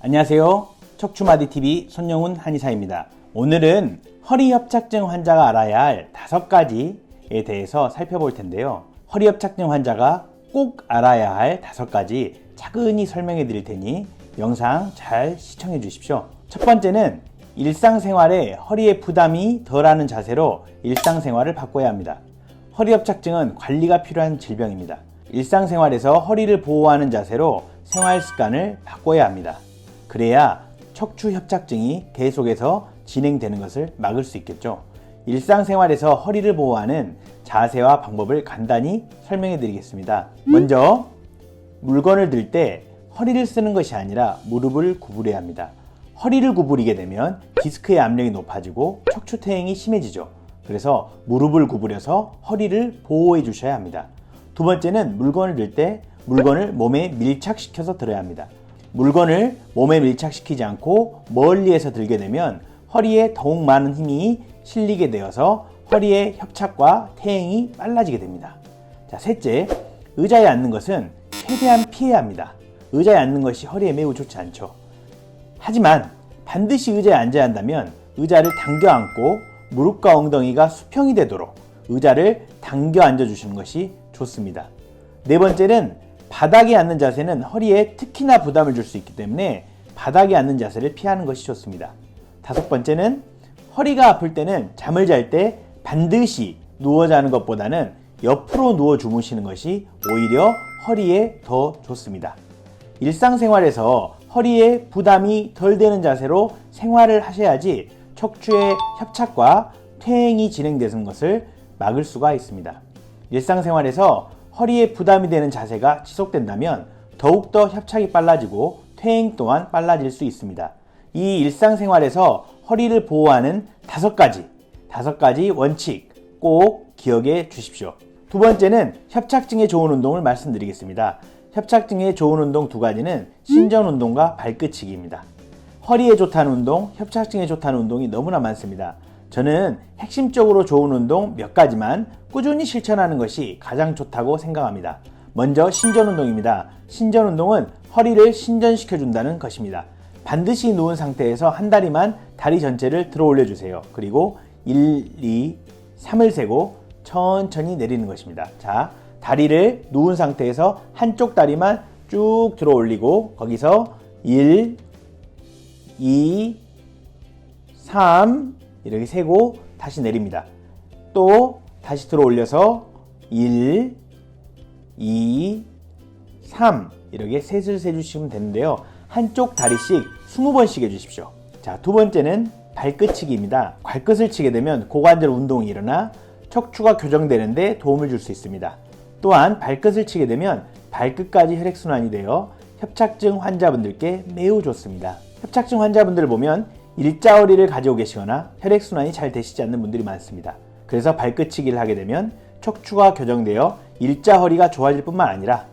안녕하세요. 척추마디TV 손영훈 한의사입니다. 오늘은 허리협착증 환자가 알아야 할 5가지에 대해서 살펴볼 텐데요. 허리협착증 환자가 꼭 알아야 할 5가지 차근히 설명해 드릴 테니 영상 잘 시청해 주십시오. 첫 번째는 일상생활에 허리에 부담이 덜하는 자세로 일상생활을 바꿔야 합니다. 허리협착증은 관리가 필요한 질병입니다. 일상생활에서 허리를 보호하는 자세로 생활 습관을 바꿔야 합니다. 그래야 척추협착증이 계속해서 진행되는 것을 막을 수 있겠죠. 일상생활에서 허리를 보호하는 자세와 방법을 간단히 설명해 드리겠습니다. 먼저 물건을 들 때 허리를 쓰는 것이 아니라 무릎을 구부려야 합니다. 허리를 구부리게 되면 디스크의 압력이 높아지고 척추퇴행이 심해지죠. 그래서 무릎을 구부려서 허리를 보호해 주셔야 합니다. 두 번째는 물건을 들 때 물건을 몸에 밀착시켜서 들어야 합니다. 물건을 몸에 밀착시키지 않고 멀리에서 들게 되면 허리에 더욱 많은 힘이 실리게 되어서 허리의 협착과 퇴행이 빨라지게 됩니다. 자, 셋째, 의자에 앉는 것은 최대한 피해야 합니다. 의자에 앉는 것이 허리에 매우 좋지 않죠. 하지만 반드시 의자에 앉아야 한다면 의자를 당겨 앉고 무릎과 엉덩이가 수평이 되도록 의자를 당겨 앉아주시는 것이 좋습니다. 네 번째는 바닥에 앉는 자세는 허리에 특히나 부담을 줄 수 있기 때문에 바닥에 앉는 자세를 피하는 것이 좋습니다. 다섯 번째는 허리가 아플 때는 잠을 잘 때 반드시 누워 자는 것보다는 옆으로 누워 주무시는 것이 오히려 허리에 더 좋습니다. 일상생활에서 허리에 부담이 덜 되는 자세로 생활을 하셔야지 척추의 협착과 퇴행이 진행되는 것을 막을 수가 있습니다. 일상생활에서 허리에 부담이 되는 자세가 지속된다면 더욱더 협착이 빨라지고 퇴행 또한 빨라질 수 있습니다. 이 일상생활에서 허리를 보호하는 5가지 원칙 꼭 기억해 주십시오. 두 번째는 협착증에 좋은 운동을 말씀드리겠습니다. 협착증에 좋은 운동 2가지는 신전운동과 발끝치기입니다. 허리에 좋다는 운동, 협착증에 좋다는 운동이 너무나 많습니다. 저는 핵심적으로 좋은 운동 몇 가지만 꾸준히 실천하는 것이 가장 좋다고 생각합니다. 먼저 신전운동입니다. 신전운동은 허리를 신전시켜준다는 것입니다. 반드시 누운 상태에서 한 다리만 다리 전체를 들어 올려주세요. 그리고 1, 2, 3을 세고 천천히 내리는 것입니다. 자, 다리를 누운 상태에서 한쪽 다리만 쭉 들어 올리고 거기서 1, 2, 3 이렇게 세고 다시 내립니다. 또 다시 들어 올려서 1, 2, 3 이렇게 셋을 세주시면 되는데요. 한쪽 다리씩 20번씩 해주십시오. 자, 두 번째는 발끝치기입니다. 발끝을 치게 되면 고관절 운동이 일어나 척추가 교정되는데 도움을 줄 수 있습니다. 또한 발끝을 치게 되면 발끝까지 혈액순환이 되어 협착증 환자분들께 매우 좋습니다. 협착증 환자분들을 보면 일자허리를 가지고 계시거나 혈액순환이 잘 되시지 않는 분들이 많습니다. 그래서 발끝치기를 하게 되면 척추가 교정되어 일자허리가 좋아질 뿐만 아니라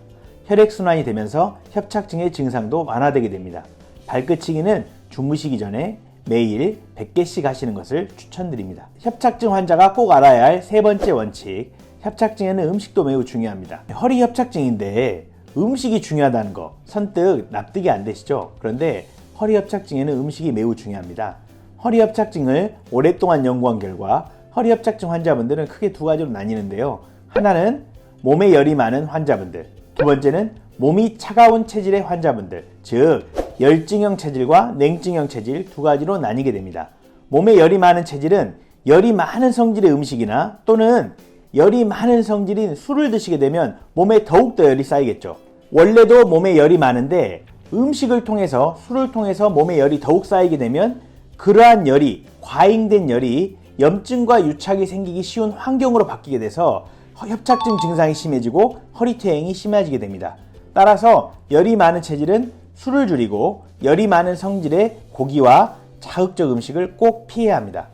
혈액순환이 되면서 협착증의 증상도 완화되게 됩니다. 발끝치기는 주무시기 전에 매일 100개씩 하시는 것을 추천드립니다. 협착증 환자가 꼭 알아야 할 3번째 원칙, 협착증에는 음식도 매우 중요합니다. 허리 협착증인데 음식이 중요하다는 거 선뜻 납득이 안 되시죠? 그런데 허리협착증에는 음식이 매우 중요합니다. 허리협착증을 오랫동안 연구한 결과 허리협착증 환자분들은 크게 2가지로 나뉘는데요. 하나는 몸에 열이 많은 환자분들, 두 번째는 몸이 차가운 체질의 환자분들, 즉 열증형 체질과 냉증형 체질 2가지로 나뉘게 됩니다. 몸에 열이 많은 체질은 열이 많은 성질의 음식이나 또는 열이 많은 성질인 술을 드시게 되면 몸에 더욱더 열이 쌓이겠죠. 원래도 몸에 열이 많은데 음식을 통해서 술을 통해서 몸에 열이 더욱 쌓이게 되면 그러한 열이 과잉된 열이 염증과 유착이 생기기 쉬운 환경으로 바뀌게 돼서 협착증 증상이 심해지고 허리퇴행이 심해지게 됩니다. 따라서 열이 많은 체질은 술을 줄이고 열이 많은 성질의 고기와 자극적 음식을 꼭 피해야 합니다.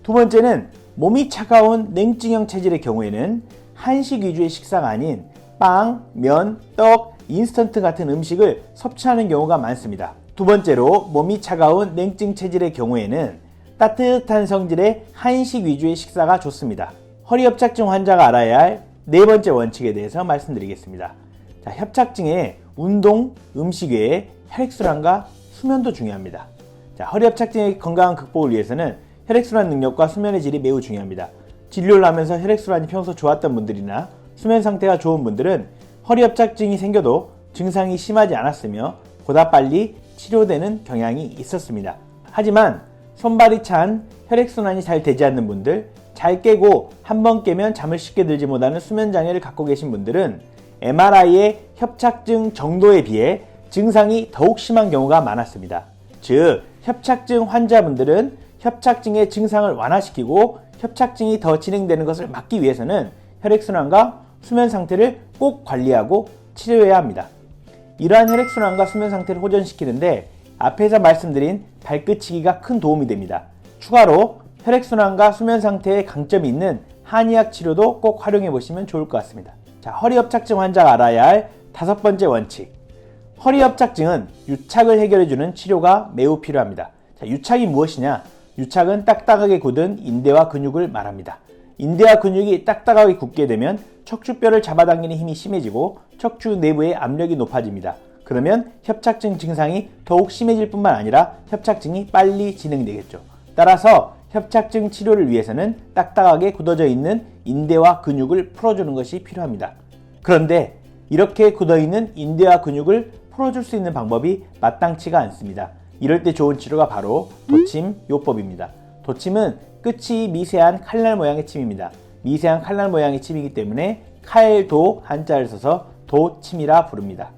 두 번째는 몸이 차가운 냉증형 체질의 경우에는 한식 위주의 식사가 아닌 빵, 면, 떡, 인스턴트 같은 음식을 섭취하는 경우가 많습니다. 두 번째로 몸이 차가운 냉증 체질의 경우에는 따뜻한 성질의 한식 위주의 식사가 좋습니다. 허리협착증 환자가 알아야 할 4번째 원칙에 대해서 말씀드리겠습니다. 자, 협착증에 운동, 음식 외에 혈액순환과 수면도 중요합니다. 자, 허리 협착증의 건강한 극복을 위해서는 혈액순환 능력과 수면의 질이 매우 중요합니다. 진료를 하면서 혈액순환이 평소 좋았던 분들이나 수면 상태가 좋은 분들은 허리 협착증이 생겨도 증상이 심하지 않았으며 보다 빨리 치료되는 경향이 있었습니다. 하지만 손발이 찬 혈액순환이 잘 되지 않는 분들, 잘 깨고 한번 깨면 잠을 쉽게 들지 못하는 수면장애를 갖고 계신 분들은 MRI의 협착증 정도에 비해 증상이 더욱 심한 경우가 많았습니다. 즉, 협착증 환자분들은 협착증의 증상을 완화시키고 협착증이 더 진행되는 것을 막기 위해서는 혈액순환과 수면 상태를 꼭 관리하고 치료해야 합니다. 이러한 혈액순환과 수면 상태를 호전시키는데 앞에서 말씀드린 발끝치기가 큰 도움이 됩니다. 추가로 혈액순환과 수면 상태에 강점이 있는 한의학 치료도 꼭 활용해 보시면 좋을 것 같습니다. 자, 허리 협착증 환자가 알아야 할 5번째 원칙. 허리 협착증은 유착을 해결해주는 치료가 매우 필요합니다. 자, 유착이 무엇이냐? 유착은 딱딱하게 굳은 인대와 근육을 말합니다. 인대와 근육이 딱딱하게 굳게 되면 척추뼈를 잡아당기는 힘이 심해지고 척추 내부의 압력이 높아집니다. 그러면 협착증 증상이 더욱 심해질 뿐만 아니라 협착증이 빨리 진행되겠죠. 따라서 협착증 치료를 위해서는 딱딱하게 굳어져 있는 인대와 근육을 풀어주는 것이 필요합니다. 그런데 이렇게 굳어있는 인대와 근육을 풀어줄 수 있는 방법이 마땅치가 않습니다. 이럴 때 좋은 치료가 바로 도침요법입니다. 도침은 끝이 미세한 칼날 모양의 침입니다. 미세한 칼날 모양의 침이기 때문에 칼도 한자를 써서 도침이라 부릅니다.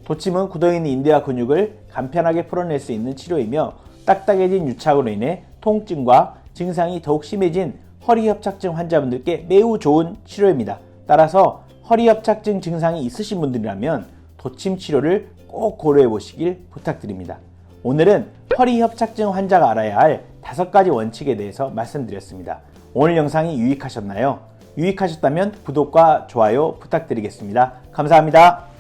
도침은 굳어있는 인대와 근육을 간편하게 풀어낼 수 있는 치료이며 딱딱해진 유착으로 인해 통증과 증상이 더욱 심해진 허리 협착증 환자분들께 매우 좋은 치료입니다. 따라서 허리 협착증 증상이 있으신 분들이라면 도침 치료를 꼭 고려해 보시길 부탁드립니다. 오늘은 허리 협착증 환자가 알아야 할 5가지 원칙에 대해서 말씀드렸습니다. 오늘 영상이 유익하셨나요? 유익하셨다면 구독과 좋아요 부탁드리겠습니다. 감사합니다.